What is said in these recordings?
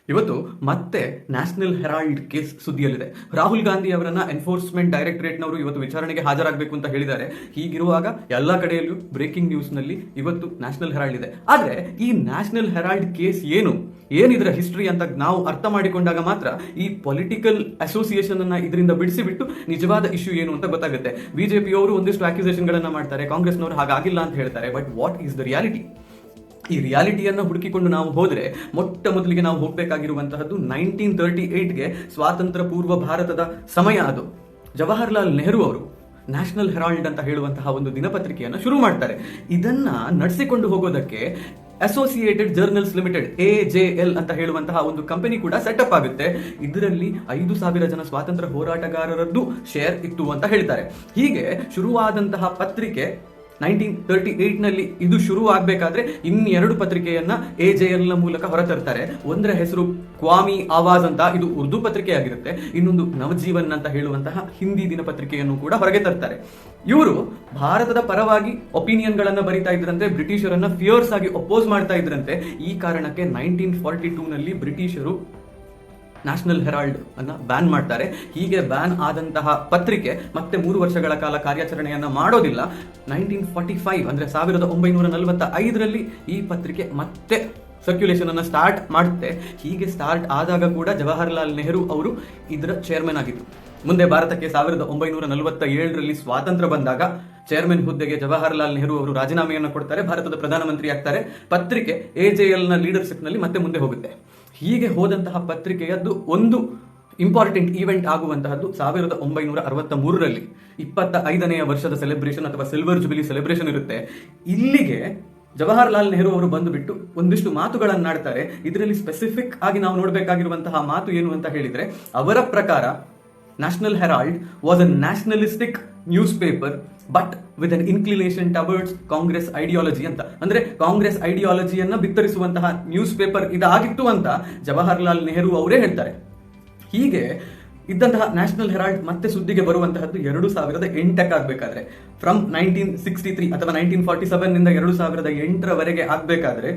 ಇವತ್ತು ಮತ್ತೆ National Herald case ಸುದ್ದಿಯಲ್ಲಿದೆ. ರಾಹುಲ್ ಗಾಂಧಿ ಅವರನ್ನ ಎನ್ಫೋರ್ಸ್ಮೆಂಟ್ ಡೈರೆಕ್ಟರೇಟ್ನವರು ಇವತ್ತು ವಿಚಾರಣೆಗೆ ಹಾಜರಾಗಬೇಕು ಅಂತ ಹೇಳಿದ್ದಾರೆ. ಹೀಗಿರುವಾಗ ಎಲ್ಲ ಕಡೆಯಲ್ಲೂ ಬ್ರೇಕಿಂಗ್ ನ್ಯೂಸ್ ನಲ್ಲಿ ಇವತ್ತು ನ್ಯಾಷನಲ್ ಹೆರಾಲ್ಡ್ ಇದೆ. ಆದ್ರೆ ಈ ನ್ಯಾಷನಲ್ ಹೆರಾಲ್ಡ್ ಕೇಸ್ ಏನಿದ್ರ ಹಿಸ್ಟ್ರಿ ಅಂತ ನಾವು ಅರ್ಥ ಮಾಡಿಕೊಂಡಾಗ ಮಾತ್ರ ಈ ಪೊಲಿಟಿಕಲ್ ಅಸೋಸಿಯೇಷನ್ ಅನ್ನ ಇದರಿಂದ ಬಿಡಿಸಿಬಿಟ್ಟು ನಿಜವಾದ ಇಶ್ಯೂ ಏನು ಅಂತ ಗೊತ್ತಾಗುತ್ತೆ. ಬಿಜೆಪಿಯವರು ಒಂದಿಷ್ಟು ಅಕ್ಯುಸೇಷನ್ ಗಳನ್ನ ಮಾಡ್ತಾರೆ, ಕಾಂಗ್ರೆಸ್ನವರು ಹಾಗಾಗಿಲ್ಲ ಅಂತ ಹೇಳ್ತಾರೆ. But what is the reality? ಈ ರಿಯಾಲಿಟಿಯನ್ನು ಹುಡುಕಿಕೊಂಡು ನಾವು ಹೋದ್ರೆ ಮೊಟ್ಟ ಮೊದಲಿಗೆ ನಾವು ಹೋಗಬೇಕಾಗಿರುವಂತಹದ್ದು 1938ಗೆ ಸ್ವಾತಂತ್ರ್ಯ ಪೂರ್ವ ಭಾರತದ ಸಮಯ. ಅದು ಜವಾಹರ್ಲಾಲ್ ನೆಹರು ಅವರು ನ್ಯಾಷನಲ್ ಹೆರಾಲ್ಡ್ ಅಂತ ಹೇಳುವಂತಹ ಒಂದು ದಿನಪತ್ರಿಕೆಯನ್ನು ಶುರು ಮಾಡ್ತಾರೆ. ಇದನ್ನ ನಡೆಸಿಕೊಂಡು ಹೋಗೋದಕ್ಕೆ ಅಸೋಸಿಯೇಟೆಡ್ ಜರ್ನಲ್ಸ್ ಲಿಮಿಟೆಡ್ AJL ಅಂತ ಹೇಳುವಂತಹ ಒಂದು ಕಂಪನಿ ಕೂಡ ಸೆಟಪ್ ಆಗುತ್ತೆ. ಇದರಲ್ಲಿ 5,000 ಜನ ಸ್ವಾತಂತ್ರ್ಯ ಹೋರಾಟಗಾರರದ್ದು ಶೇರ್ ಇತ್ತು ಅಂತ ಹೇಳ್ತಾರೆ. ಹೀಗೆ ಶುರುವಾದಂತಹ ಪತ್ರಿಕೆ 1938 ನಲ್ಲಿ ಇದು ಶುರು ಆಗ್ಬೇಕಾದ್ರೆ ಇನ್ನೆರಡು ಪತ್ರಿಕೆಯನ್ನ AJL ನ ಮೂಲಕ ಹೊರತರ್ತಾರೆ. ಒಂದರ ಹೆಸರು ಕ್ವಾಮಿ ಆವಾಜ್ ಅಂತ, ಇದು ಉರ್ದು ಪತ್ರಿಕೆ ಆಗಿರುತ್ತೆ. ಇನ್ನೊಂದು ನವಜೀವನ್ ಅಂತ ಹೇಳುವಂತಹ ಹಿಂದಿ ದಿನಪತ್ರಿಕೆಯನ್ನು ಕೂಡ ಹೊರಗೆ ತರ್ತಾರೆ. ಇವರು ಭಾರತದ ಪರವಾಗಿ ಒಪಿನಿಯನ್ ಗಳನ್ನ ಬರೀತಾ ಇದ್ರಂತೆ, ಬ್ರಿಟಿಷರನ್ನ ಫಿಯರ್ಸ್ ಆಗಿ ಅಪೋಸ್ ಮಾಡ್ತಾ ಇದ್ರಂತೆ. ಈ ಕಾರಣಕ್ಕೆ 1942 ನಲ್ಲಿ ಬ್ರಿಟಿಷರು ನ್ಯಾಷನಲ್ ಹೆರಾಲ್ಡ್ ಅನ್ನ ಬ್ಯಾನ್ ಮಾಡ್ತಾರೆ. ಹೀಗೆ ಬ್ಯಾನ್ ಆದಂತಹ ಪತ್ರಿಕೆ ಮತ್ತೆ 3 ವರ್ಷಗಳ ಕಾಲ ಕಾರ್ಯಾಚರಣೆಯನ್ನ ಮಾಡೋದಿಲ್ಲ. 1945 ಅಂದ್ರೆ 1945ರಲ್ಲಿ ಈ ಪತ್ರಿಕೆ ಮತ್ತೆ ಸರ್ಕ್ಯುಲೇಷನ್ ಅನ್ನ ಸ್ಟಾರ್ಟ್ ಮಾಡುತ್ತೆ. ಹೀಗೆ ಸ್ಟಾರ್ಟ್ ಆದಾಗ ಕೂಡ ಜವಾಹರ್ಲಾಲ್ ನೆಹರು ಅವರು ಇದರ ಚೇರ್ಮನ್ ಆಗಿದ್ರು. ಮುಂದೆ ಭಾರತಕ್ಕೆ 1947ರಲ್ಲಿ ಸ್ವಾತಂತ್ರ್ಯ ಬಂದಾಗ ಚೇರ್ಮನ್ ಹುದ್ದೆಗೆ ಜವಾಹರ್ಲಾಲ್ ನೆಹರು ಅವರು ರಾಜೀನಾಮೆಯನ್ನು ಕೊಡ್ತಾರೆ, ಭಾರತದ ಪ್ರಧಾನಮಂತ್ರಿ ಆಗ್ತಾರೆ. ಪತ್ರಿಕೆ AJL ನ ಲೀಡರ್ಶಿಪ್ ನಲ್ಲಿ ಮತ್ತೆ ಮುಂದೆ ಹೋಗುತ್ತೆ. ಹೀಗೆ ಹೋದಂತಹ ಪತ್ರಿಕೆಯದ್ದು ಒಂದು ಇಂಪಾರ್ಟೆಂಟ್ ಈವೆಂಟ್ ಆಗುವಂತಹದ್ದು 1963ರಲ್ಲಿ 25ನೇ ವರ್ಷದ ಸೆಲೆಬ್ರೇಷನ್ ಅಥವಾ ಸಿಲ್ವರ್ ಜುಬಿಲಿ ಸೆಲೆಬ್ರೇಷನ್ ಇರುತ್ತೆ. ಇಲ್ಲಿಗೆ ಜವಾಹರ್ಲಾಲ್ ನೆಹರು ಅವರು ಬಂದುಬಿಟ್ಟು ಒಂದಿಷ್ಟು ಮಾತುಗಳನ್ನಾಡ್ತಾರೆ. ಇದರಲ್ಲಿ ಸ್ಪೆಸಿಫಿಕ್ ಆಗಿ ನಾವು ನೋಡಬೇಕಾಗಿರುವಂತಹ ಮಾತು ಏನು ಅಂತ ಹೇಳಿದ್ರೆ, ಅವರ ಪ್ರಕಾರ National Herald was a nationalistic newspaper but with an inclination towards Congress ideology ಅಂತ. ಅಂದ್ರೆ ಕಾಂಗ್ರೆಸ್ ಐಡಿಯಾಲಜಿಯನ್ನ ಬಿತ್ತರಿಸುವಂತಹ ನ್ಯೂಸ್ ಪೇಪರ್ ಇದಾಗಿತ್ತು ಅಂತ ಜವಾಹರ್ಲಾಲ್ ನೆಹರು ಅವರೇ ಹೇಳ್ತಾರೆ. ಹೀಗೆ ಇದ್ದಂತಹ ನ್ಯಾಷನಲ್ ಹೆರಾಲ್ಡ್ ಮತ್ತೆ ಸುದ್ದಿಗೆ ಬರುವಂತಹದ್ದು 2008 ಆಗ್ಬೇಕಾದ್ರೆ, ಫ್ರಮ್ 1963 ಅಥವಾ 1947 ನಿಂದ 2008ರವರೆಗೆ ಆಗ್ಬೇಕಾದ್ರೆ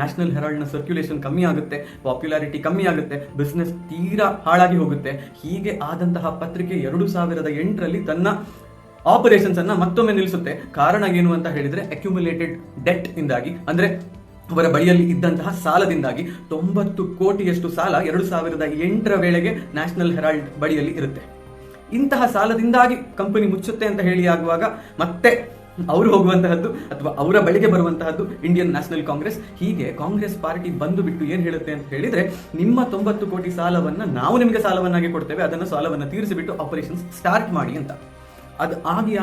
ನ್ಯಾಷನಲ್ ಹೆರಾಲ್ಡ್ ನ ಸರ್ಕ್ಯುಲೇಷನ್ ಕಮ್ಮಿ ಆಗುತ್ತೆ, ಪಾಪ್ಯುಲಾರಿಟಿ ಕಮ್ಮಿ ಆಗುತ್ತೆ, ಬಿಸ್ನೆಸ್ ತೀರಾ ಹಾಳಾಗಿ ಹೋಗುತ್ತೆ. ಹೀಗೆ ಆದಂತಹ ಪತ್ರಿಕೆ 2008ರಲ್ಲಿ ತನ್ನ ಆಪರೇಷನ್ಸ್ ಅನ್ನ ಮತ್ತೊಮ್ಮೆ ನಿಲ್ಲಿಸುತ್ತೆ. ಕಾರಣ ಏನು ಅಂತ ಹೇಳಿದ್ರೆ, ಅಕ್ಯುಮುಲೇಟೆಡ್ ಡೆಟ್ ಇಂದಾಗಿ, ಅಂದ್ರೆ ಅವರ ಬಳಿಯಲ್ಲಿ ಇದ್ದಂತಹ ಸಾಲದಿಂದಾಗಿ 90 ಕೋಟಿಯಷ್ಟು ಸಾಲ 2008ರ ವೇಳೆಗೆ ನ್ಯಾಷನಲ್ ಹೆರಾಲ್ಡ್ ಬಳಿಯಲ್ಲಿ ಇರುತ್ತೆ. ಇಂತಹ ಸಾಲದಿಂದಾಗಿ ಕಂಪನಿ ಮುಚ್ಚುತ್ತೆ ಅಂತ ಹೇಳಿ ಆಗುವಾಗ ಮತ್ತೆ ಅವರು ಹೋಗುವಂತಹದ್ದು ಅಥವಾ ಅವರ ಬಳಿಗೆ ಬರುವಂತಹದ್ದು ಇಂಡಿಯನ್ ನ್ಯಾಷನಲ್ ಕಾಂಗ್ರೆಸ್. ಹೀಗೆ ಕಾಂಗ್ರೆಸ್ ಪಾರ್ಟಿ ಬಂದು ಬಿಟ್ಟು ಏನ್ ಹೇಳುತ್ತೆ ಅಂತ ಹೇಳಿದ್ರೆ, ನಿಮ್ಮ 90 ಕೋಟಿ ಸಾಲವನ್ನ ನಾವು ನಿಮಗೆ ಸಾಲವನ್ನಾಗಿ ಕೊಡ್ತೇವೆ, ಅದನ್ನು ಸಾಲವನ್ನ ತೀರಿಸಿಬಿಟ್ಟು ಆಪರೇಷನ್ಸ್ ಸ್ಟಾರ್ಟ್ ಮಾಡಿ ಅಂತ. ಅದು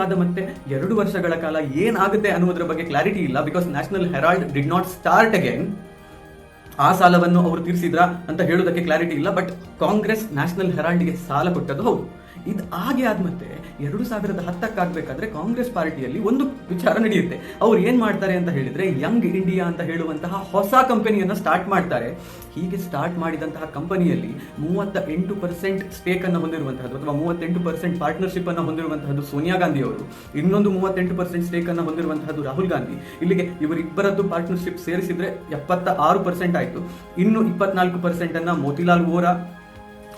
ಆದ ಮತ್ತೆ 2 ವರ್ಷಗಳ ಕಾಲ ಏನಾಗುತ್ತೆ ಅನ್ನೋದ್ರ ಬಗ್ಗೆ ಕ್ಲಾರಿಟಿ ಇಲ್ಲ. Because National Herald did not start again. ಆ ಸಾಲವನ್ನು ಅವರು ತೀರಿಸಿದ್ರಾ ಅಂತ ಹೇಳೋದಕ್ಕೆ ಕ್ಲಾರಿಟಿ ಇಲ್ಲ. ಬಟ್ ಕಾಂಗ್ರೆಸ್ ನ್ಯಾಷನಲ್ ಹೆರಾಲ್ಡ್ಗೆ ಸಾಲ ಕೊಟ್ಟದ್ದು ಹೌದು. ಇದು ಆದ್ಮೇಲೆ 2010 ಕಾಂಗ್ರೆಸ್ ಪಾರ್ಟಿಯಲ್ಲಿ ಒಂದು ವಿಚಾರ ನಡೆಯುತ್ತೆ. ಅವ್ರು ಏನ್ ಮಾಡ್ತಾರೆ ಅಂತ ಹೇಳಿದ್ರೆ, ಯಂಗ್ ಇಂಡಿಯಾ ಅಂತ ಹೇಳುವಂತಹ ಹೊಸ ಕಂಪನಿಯನ್ನ ಸ್ಟಾರ್ಟ್ ಮಾಡ್ತಾರೆ. ಹೀಗೆ ಸ್ಟಾರ್ಟ್ ಮಾಡಿದಂತಹ ಕಂಪನಿಯಲ್ಲಿ 38% ಸ್ಟೇಕ್ ಅನ್ನು ಹೊಂದಿರುವಂತಹದ್ದು ಅಥವಾ 38% ಪಾರ್ಟ್ನರ್ಶಿಪ್ ಅನ್ನು ಹೊಂದಿರುವಂತಹದ್ದು ಸೋನಿಯಾ ಗಾಂಧಿ ಅವರು, ಇನ್ನೊಂದು 38% ಸ್ಟೇಕ್ ಅನ್ನು ಹೊಂದಿರುವಂತಹದ್ದು ರಾಹುಲ್ ಗಾಂಧಿ. ಇಲ್ಲಿಗೆ ಇವರಿಬ್ಬರದ್ದು ಪಾರ್ಟ್ನರ್ಶಿಪ್ ಸೇರಿಸಿದ್ರೆ 76% ಆಯ್ತು. ಇನ್ನು 24% ಅನ್ನ ಮೋತಿಲಾಲ್ ವೋರಾ,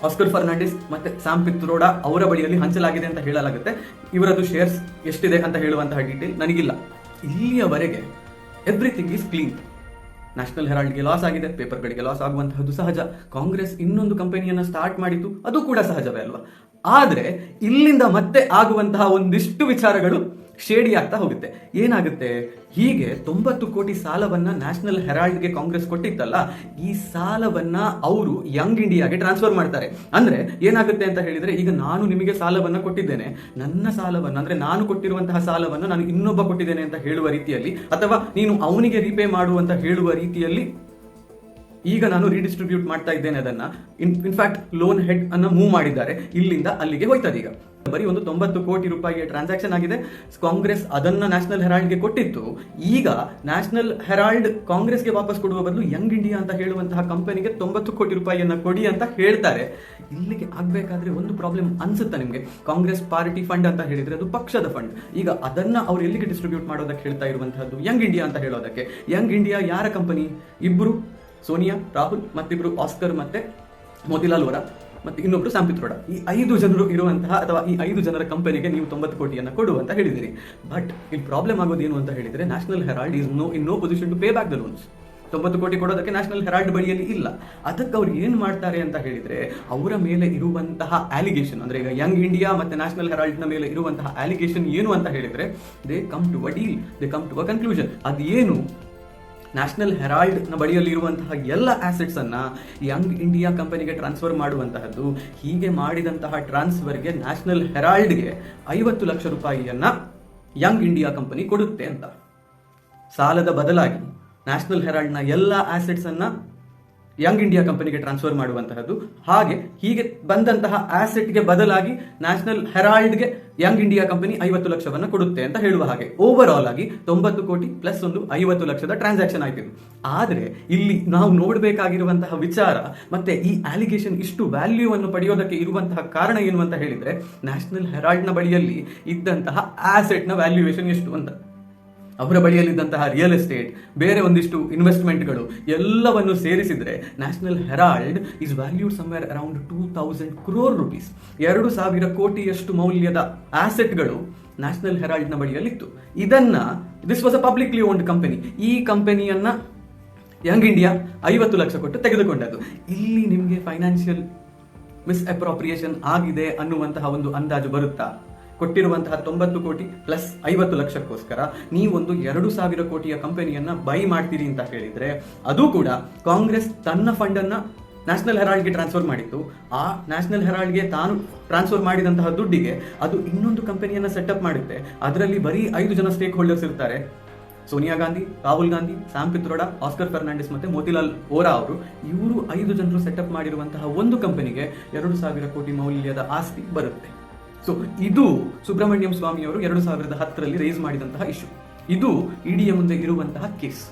ಆಸ್ಕರ್ ಫರ್ನಾಂಡಿಸ್ ಮತ್ತೆ ಸ್ಯಾಮ್ ಪಿತ್ರೋಡಾ ಅವರ ಬಳಿಯಲ್ಲಿ ಹಂಚಲಾಗಿದೆ ಅಂತ ಹೇಳಲಾಗುತ್ತೆ. ಇವರದ್ದು ಶೇರ್ಸ್ ಎಷ್ಟಿದೆ ಅಂತ ಹೇಳುವಂತಹ ಡೀಟೇಲ್ ನನಗಿಲ್ಲ. ಇಲ್ಲಿಯವರೆಗೆ ಎವ್ರಿಥಿಂಗ್ ಈಸ್ ಕ್ಲೀನ್. ನ್ಯಾಷನಲ್ ಹೆರಾಲ್ಡ್ಗೆ ಲಾಸ್ ಆಗಿದೆ, ಪೇಪರ್ಗಳಿಗೆ ಲಾಸ್ ಆಗುವಂತಹದ್ದು ಸಹಜ. ಕಾಂಗ್ರೆಸ್ ಇನ್ನೊಂದು ಕಂಪನಿಯನ್ನ ಸ್ಟಾರ್ಟ್ ಮಾಡಿತ್ತು, ಅದು ಕೂಡ ಸಹಜವೇ ಅಲ್ವಾ? ಆದ್ರೆ ಇಲ್ಲಿಂದ ಮತ್ತೆ ಆಗುವಂತಹ ಒಂದಿಷ್ಟು ವಿಚಾರಗಳು ಶೇಡಿ ಆಗ್ತಾ ಹೋಗುತ್ತೆ. ಏನಾಗುತ್ತೆ, ಹೀಗೆ 90 ಕೋಟಿ ಸಾಲವನ್ನ ನ್ಯಾಷನಲ್ ಹೆರಾಲ್ಡ್ಗೆ ಕಾಂಗ್ರೆಸ್ ಕೊಟ್ಟಿತ್ತಲ್ಲ, ಈ ಸಾಲವನ್ನ ಅವರು ಯಂಗ್ ಇಂಡಿಯಾಗೆ ಟ್ರಾನ್ಸ್ಫರ್ ಮಾಡ್ತಾರೆ. ಅಂದ್ರೆ ಏನಾಗುತ್ತೆ ಅಂತ ಹೇಳಿದ್ರೆ, ಈಗ ನಾನು ನಿಮಗೆ ಸಾಲವನ್ನ ಕೊಟ್ಟಿದ್ದೇನೆ, ನನ್ನ ಸಾಲವನ್ನ ಅಂದ್ರೆ ನಾನು ಕೊಟ್ಟಿರುವಂತಹ ಸಾಲವನ್ನ ನಾನು ಇನ್ನೊಬ್ಬ ಕೊಟ್ಟಿದ್ದೇನೆ ಅಂತ ಹೇಳುವ ರೀತಿಯಲ್ಲಿ, ಅಥವಾ ನೀನು ಅವನಿಗೆ ರೀಪೇ ಮಾಡುವಂತ ಹೇಳುವ ರೀತಿಯಲ್ಲಿ ಈಗ ನಾನು ರೀಡಿಸ್ಟ್ರಿಬ್ಯೂಟ್ ಮಾಡ್ತಾ ಇದ್ದೇನೆ. ಅದನ್ನ ಇನ್ಫ್ಯಾಕ್ಟ್ ಲೋನ್ ಹೆಡ್ ಅನ್ನ ಮೂವ್ ಮಾಡಿದ್ದಾರೆ, ಇಲ್ಲಿಂದ ಅಲ್ಲಿಗೆ ಹೋಯ್ತದೆ. ಈಗ ಬರೀ ಒಂದು 90 ಕೋಟಿ ರೂಪಾಯಿಗೆ ಟ್ರಾನ್ಸಾಕ್ಷನ್ ಆಗಿದೆ. ಕಾಂಗ್ರೆಸ್ ಅದನ್ನ ನ್ಯಾಷನಲ್ ಹೆರಾಲ್ಡ್ಗೆ ಕೊಟ್ಟಿತ್ತು. ಈಗ ನ್ಯಾಷನಲ್ ಹೆರಾಲ್ಡ್ ಕಾಂಗ್ರೆಸ್ಗೆ ವಾಪಸ್ ಕೊಡುವ ಬದಲು ಯಂಗ್ ಇಂಡಿಯಾ ಅಂತ ಹೇಳುವಂತಹ ಕಂಪನಿಗೆ 90 ಕೋಟಿ ರೂಪಾಯಿಯನ್ನ ಕೊಡಿ ಅಂತ ಹೇಳ್ತಾರೆ. ಇಲ್ಲಿಗೆ ಆಗ್ಬೇಕಾದ್ರೆ ಒಂದು ಪ್ರಾಬ್ಲಮ್ ಅನ್ಸುತ್ತಾ ನಿಮ್ಗೆ? ಕಾಂಗ್ರೆಸ್ ಪಾರ್ಟಿ ಫಂಡ್ ಅಂತ ಹೇಳಿದ್ರೆ ಅದು ಪಕ್ಷದ ಫಂಡ್. ಈಗ ಅದನ್ನ ಅವ್ರು ಎಲ್ಲಿಗೆ ಡಿಸ್ಟ್ರಿಬ್ಯೂಟ್ ಮಾಡೋದಕ್ಕೆ ಹೇಳ್ತಾ ಇರುವಂತಹದ್ದು? ಯಂಗ್ ಇಂಡಿಯಾ ಅಂತ ಹೇಳೋದಕ್ಕೆ. ಯಂಗ್ ಇಂಡಿಯಾ ಯಾರ ಕಂಪನಿ? ಇಬ್ರು ಸೋನಿಯಾ, ರಾಹುಲ್, ಮತ್ತಿಬ್ರು ಆಸ್ಕರ್ ಮತ್ತೆ ಮೋತಿಲಾಲ್ ವೋರಾ ಮತ್ತೆ ಇನ್ನೊಬ್ರು ಸ್ಯಾಮ್ ಪಿತ್ರೋಡಾ. ಈ 5 ಜನರು ಇರುವಂತಹ ಅಥವಾ ಈ 5 ಜನರ ಕಂಪನಿಗೆ ನೀವು 90 ಕೋಟಿಯನ್ನು ಕೊಡು ಅಂತ ಹೇಳಿದಿರಿ. ಬಟ್ ಇಲ್ಲಿ ಪ್ರಾಬ್ಲಮ್ ಆಗೋದು ಏನು ಅಂತ ಹೇಳಿದ್ರೆ, National Herald is in no position to pay back the loans. 90 ಕೋಟಿ ಕೊಡೋದಕ್ಕೆ ನ್ಯಾಷನಲ್ ಹೆರಾಲ್ಡ್ ಬಳಿಯಲ್ಲಿ ಇಲ್ಲ. ಅದಕ್ಕೆ ಅವ್ರು ಏನು ಮಾಡ್ತಾರೆ ಅಂತ ಹೇಳಿದ್ರೆ, ಅವರ ಮೇಲೆ ಇರುವಂತಹ ಅಲಿಗೇಷನ್ ಅಂದ್ರೆ ಈಗ ಯಂಗ್ ಇಂಡಿಯಾ ಮತ್ತೆ ನ್ಯಾಷನಲ್ ಹೆರಾಲ್ಡ್ನ ಮೇಲೆ ಇರುವಂತಹ ಅಲಿಗೇಷನ್ ಏನು ಅಂತ ಹೇಳಿದ್ರೆ, they come to a deal, they come to a conclusion. ಅದೇನು, ನ್ಯಾಷನಲ್ ಹೆರಾಲ್ಡ್ನ ಬಳಿಯಲ್ಲಿ ಇರುವಂತಹ ಎಲ್ಲ ಆಸೆಟ್ಸ್ ಅನ್ನ ಯಂಗ್ ಇಂಡಿಯಾ ಕಂಪನಿಗೆ ಟ್ರಾನ್ಸ್ಫರ್ ಮಾಡುವಂತಹದ್ದು. ಹೀಗೆ ಮಾಡಿದಂತಹ ಟ್ರಾನ್ಸ್ಫರ್ಗೆ ನ್ಯಾಷನಲ್ ಹೆರಾಲ್ಡ್ಗೆ 50 ಲಕ್ಷ ರೂಪಾಯಿಯನ್ನ ಯಂಗ್ ಇಂಡಿಯಾ ಕಂಪನಿ ಕೊಡುತ್ತೆ ಅಂತ. ಸಾಲದ ಬದಲಾಗಿ ನ್ಯಾಷನಲ್ ಹೆರಾಲ್ಡ್ನ ಎಲ್ಲ ಆಸೆಟ್ಸ್ ಅನ್ನ ಯಂಗ್ ಇಂಡಿಯಾ ಕಂಪನಿಗೆ ಟ್ರಾನ್ಸ್ಫರ್ ಮಾಡುವಂತಹದ್ದು. ಹೀಗೆ ಬಂದಂತಹ ಆಸೆಟ್ಗೆ ಬದಲಾಗಿ ನ್ಯಾಷನಲ್ ಹೆರಾಲ್ಡ್ಗೆ ಯಂಗ್ ಇಂಡಿಯಾ ಕಂಪನಿ 50 ಲಕ್ಷವನ್ನ ಕೊಡುತ್ತೆ ಅಂತ ಹೇಳುವ ಹಾಗೆ ಓವರ್ ಆಲ್ ಆಗಿ 90 ಕೋಟಿ ಪ್ಲಸ್ ಒಂದು 50 ಲಕ್ಷದ ಟ್ರಾನ್ಸಾಕ್ಷನ್ ಆಯ್ತು. ಆದ್ರೆ ಇಲ್ಲಿ ನಾವು ನೋಡಬೇಕಾಗಿರುವಂತಹ ವಿಚಾರ ಮತ್ತೆ ಈ ಅಲಿಗೇಷನ್ ಇಷ್ಟು ವ್ಯಾಲ್ಯೂ ಅನ್ನು ಪಡೆಯೋದಕ್ಕೆ ಇರುವಂತಹ ಕಾರಣ ಏನು ಅಂತ ಹೇಳಿದ್ರೆ, ನ್ಯಾಷನಲ್ ಹೆರಾಲ್ಡ್ನ ಬಳಿಯಲ್ಲಿ ಇದ್ದಂತಹ ಆಸೆಟ್ ನ ವ್ಯಾಲ್ಯೂಯೇಷನ್ ಎಷ್ಟು ಅಂತ. ಅವರ ಬಳಿಯಲ್ಲಿದ್ದಂತಹ ರಿಯಲ್ ಎಸ್ಟೇಟ್, ಬೇರೆ ಒಂದಿಷ್ಟು ಇನ್ವೆಸ್ಟ್ಮೆಂಟ್ಗಳು ಎಲ್ಲವನ್ನು ಸೇರಿಸಿದ್ರೆ National Herald is valued somewhere around 2000 crore rupees. 2000 ಕೋಟಿಯಷ್ಟು ಮೌಲ್ಯದ ಆಸೆಟ್ಗಳು ನ್ಯಾಷನಲ್ ಹೆರಾಲ್ಡ್ನ ಬಳಿಯಲ್ಲಿತ್ತು. This was a publicly owned company. ಈ ಕಂಪನಿಯನ್ನ ಯಂಗ್ ಇಂಡಿಯಾ 50 ಲಕ್ಷ ಕೊಟ್ಟು ತೆಗೆದುಕೊಂಡದ್ದು. ಇಲ್ಲಿ ನಿಮಗೆ ಫೈನಾನ್ಷಿಯಲ್ ಮಿಸ್ಅಪ್ರೋಪ್ರಿಯೇಷನ್ ಆಗಿದೆ ಅನ್ನುವಂತಹ ಒಂದು ಅಂದಾಜು ಬರುತ್ತಾ? ಕೊಟ್ಟಿರುವಂತಹ 90 ಕೋಟಿ ಪ್ಲಸ್ 50 ಲಕ್ಷಕ್ಕೋಸ್ಕರ ನೀವೊಂದು 2000 ಕೋಟಿಯ ಕಂಪನಿಯನ್ನ ಬೈ ಮಾಡ್ತೀರಿ ಅಂತ ಹೇಳಿದ್ರೆ, ಅದು ಕೂಡ ಕಾಂಗ್ರೆಸ್ ತನ್ನ ಫಂಡ್ ಅನ್ನ ನ್ಯಾಷನಲ್ ಹೆರಾಲ್ಡ್ಗೆ ಟ್ರಾನ್ಸ್ಫರ್ ಮಾಡಿತ್ತು. ಆ ನ್ಯಾಷನಲ್ ಹೆರಾಲ್ಡ್ಗೆ ತಾನು ಟ್ರಾನ್ಸ್ಫರ್ ಮಾಡಿದಂತಹ ದುಡ್ಡಿಗೆ ಅದು ಇನ್ನೊಂದು ಕಂಪನಿಯನ್ನ ಸೆಟಪ್ ಮಾಡುತ್ತೆ. ಅದರಲ್ಲಿ ಬರೀ 5 ಜನ ಸ್ಟೇಕ್ ಹೋಲ್ಡರ್ಸ್ ಇರ್ತಾರೆ. ಸೋನಿಯಾ ಗಾಂಧಿ, ರಾಹುಲ್ ಗಾಂಧಿ, ಸ್ಯಾಮ್ ಪಿತ್ರೋಡಾ, ಆಸ್ಕರ್ ಫರ್ನಾಂಡಿಸ್ ಮತ್ತೆ ಮೋತಿಲಾಲ್ ವೋರಾ ಅವರು. ಇವರು 5 ಜನರು ಸೆಟಪ್ ಮಾಡಿರುವಂತಹ ಒಂದು ಕಂಪನಿಗೆ 2000 ಕೋಟಿ ಮೌಲ್ಯದ ಆಸ್ತಿ ಬರುತ್ತೆ. ಸೊ ಇದು ಸುಬ್ರಹ್ಮಣ್ಯಂ ಸ್ವಾಮಿ ಅವರು 2010ರಲ್ಲಿ ರೇಸ್ ಮಾಡಿದಂತಹ ಇಶ್ಯೂ. ಇದು ಇಡಿಯ ಮುಂದೆ ಇರುವಂತಹ ಕೇಸ್.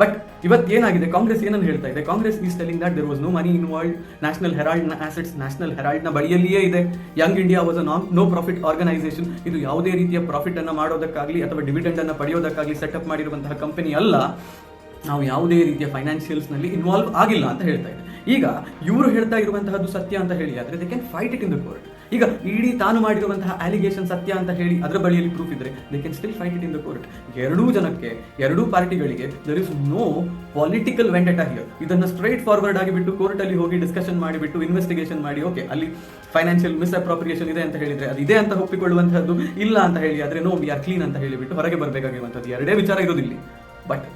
ಬಟ್ ಇವತ್ತೇನಾಗಿದೆ, ಕಾಂಗ್ರೆಸ್ ಏನನ್ನು ಹೇಳ್ತಾ ಇದೆ? Congress is telling that there was no money involved. National ಹೆರಾಲ್ಡ್ನ ಆಸೆಟ್ಸ್ ನ್ಯಾಷನಲ್ ಹೆರಾಲ್ಡ್ನ ಬಳಿಯಲ್ಲಿಯೇ ಇದೆ. Young India was a no profit organisation. ಇದು ಯಾವುದೇ ರೀತಿಯ ಪ್ರಾಫಿಟ್ ಅನ್ನು ಮಾಡೋದಕ್ಕಾಗಲಿ ಅಥವಾ ಡಿವಿಡೆಂಡ್ ಅನ್ನು ಪಡೆಯೋದಕ್ಕಾಗಲಿ ಸೆಟಪ್ ಮಾಡಿರುವಂತಹ ಕಂಪನಿ ಅಲ್ಲ. ನಾವು ಯಾವುದೇ ರೀತಿಯ ಫೈನಾನ್ಷಿಯಲ್ಸ್ ನಲ್ಲಿ ಇನ್ವಾಲ್ವ್ ಆಗಿಲ್ಲ ಅಂತ ಹೇಳ್ತಾ ಇದೆ. ಈಗ ಇವರು ಹೇಳ್ತಾ ಇರುವಂತಹದ್ದು ಸತ್ಯ ಅಂತ ಹೇಳಿ ಆದ್ರೆ they can fight it in the court. ಈಗ ಇಡೀ ತಾನು ಮಾಡಿರುವಂತಹ ಅಲಿಗೇಷನ್ ಸತ್ಯ ಅಂತ ಹೇಳಿ ಅದರ ಬಳಿಯಲ್ಲಿ ಪ್ರೂಫ್ ಇದ್ರೆ they can still fight it in the court. ಎರಡೂ ಪಾರ್ಟಿಗಳಿಗೆ there is no political vendetta here. ಇದನ್ನ ಸ್ಟ್ರೈಟ್ ಫಾರ್ವರ್ಡ್ ಆಗಿಬಿಟ್ಟು ಕೋರ್ಟ್ ಅಲ್ಲಿ ಹೋಗಿ ಡಿಸ್ಕಷನ್ ಮಾಡಿಬಿಟ್ಟು ಇನ್ವೆಸ್ಟಿಗೇಷನ್ ಮಾಡಿ, ಓಕೆ ಅಲ್ಲಿ ಫೈನಾನ್ಷಿಯಲ್ ಮಿಸ್ಅಪ್ರೋಪ್ರಿಯೇಷನ್ ಇದೆ ಅಂತ ಹೇಳಿದ್ರೆ ಅದು ಇದೆ ಅಂತ ಒಪ್ಪಿಕೊಳ್ಳುವಂತಹದ್ದು, ಇಲ್ಲ ಅಂತ ಹೇಳಿ ಆದ್ರೆ ನೋ ವಿ ಆರ್ ಕ್ಲೀನ್ ಅಂತ ಹೇಳಿಬಿಟ್ಟು ಹೊರಗೆ ಬರಬೇಕಾಗಿರುವಂತದ್ದು ಎರಡೇ ವಿಚಾರ ಇರೋದಿಲ್ಲ. ಬಟ್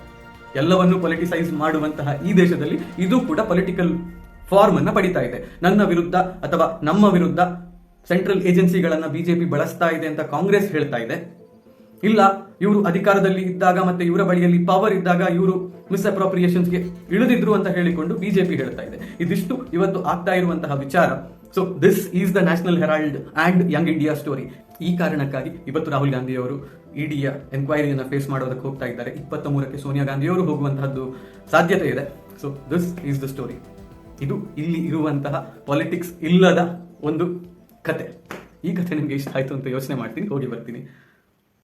ಎಲ್ಲವನ್ನು ಪೊಲಿಟಿಸೈಸ್ ಮಾಡುವಂತಹ ಈ ದೇಶದಲ್ಲಿ ಇದು ಕೂಡ ಪೊಲಿಟಿಕಲ್ ಫಾರ್ಮ್ ಅನ್ನ ಪಡಿತಾ ಇದೆ. ನನ್ನ ವಿರುದ್ಧ ಅಥವಾ ನಮ್ಮ ವಿರುದ್ಧ ಸೆಂಟ್ರಲ್ ಏಜೆನ್ಸಿಗಳನ್ನ ಬಿಜೆಪಿ ಬಳಸ್ತಾ ಇದೆ ಅಂತ ಕಾಂಗ್ರೆಸ್ ಹೇಳ್ತಾ ಇದೆ. ಇಲ್ಲ, ಇವರು ಅಧಿಕಾರದಲ್ಲಿ ಇದ್ದಾಗ ಮತ್ತೆ ಇವರ ಬಳಿಯಲ್ಲಿ ಪವರ್ ಇದ್ದಾಗ ಇವರು ಮಿಸ್ಅಪ್ರೋಪ್ರಿಯೇಷನ್ಸ್ಗೆ ಇಳಿದಿದ್ರು ಅಂತ ಹೇಳಿಕೊಂಡು ಬಿಜೆಪಿ ಹೇಳ್ತಾ ಇದೆ. ಇದಿಷ್ಟು ಇವತ್ತು ಆಗ್ತಾ ಇರುವಂತಹ ವಿಚಾರ. So this is the National Herald and Young India story. ಈ ಕಾರಣಕ್ಕಾಗಿ ಇವತ್ತು ರಾಹುಲ್ ಗಾಂಧಿ ಅವರು ಇಡಿಯ ಎನ್ಕ್ವೈರಿಯನ್ನು ಫೇಸ್ ಮಾಡೋದಕ್ಕೆ ಹೋಗ್ತಾ ಇದ್ದಾರೆ. 23ಕ್ಕೆ ಸೋನಿಯಾ ಗಾಂಧಿ ಅವರು ಹೋಗುವಂತಹದ್ದು ಸಾಧ್ಯತೆ ಇದೆ. So this is the story. ಇದು ಇಲ್ಲಿ ಇರುವಂತಹ ಪಾಲಿಟಿಕ್ಸ್ ಇಲ್ಲದ ಒಂದು ಕತೆ. ಈ ಕಥೆ ನಿಮಗೆ ಇಷ್ಟ ಆಯ್ತು ಅಂತ ಯೋಚನೆ ಮಾಡ್ತೀನಿ, ಹೋಗಿ ಬರ್ತೀನಿ.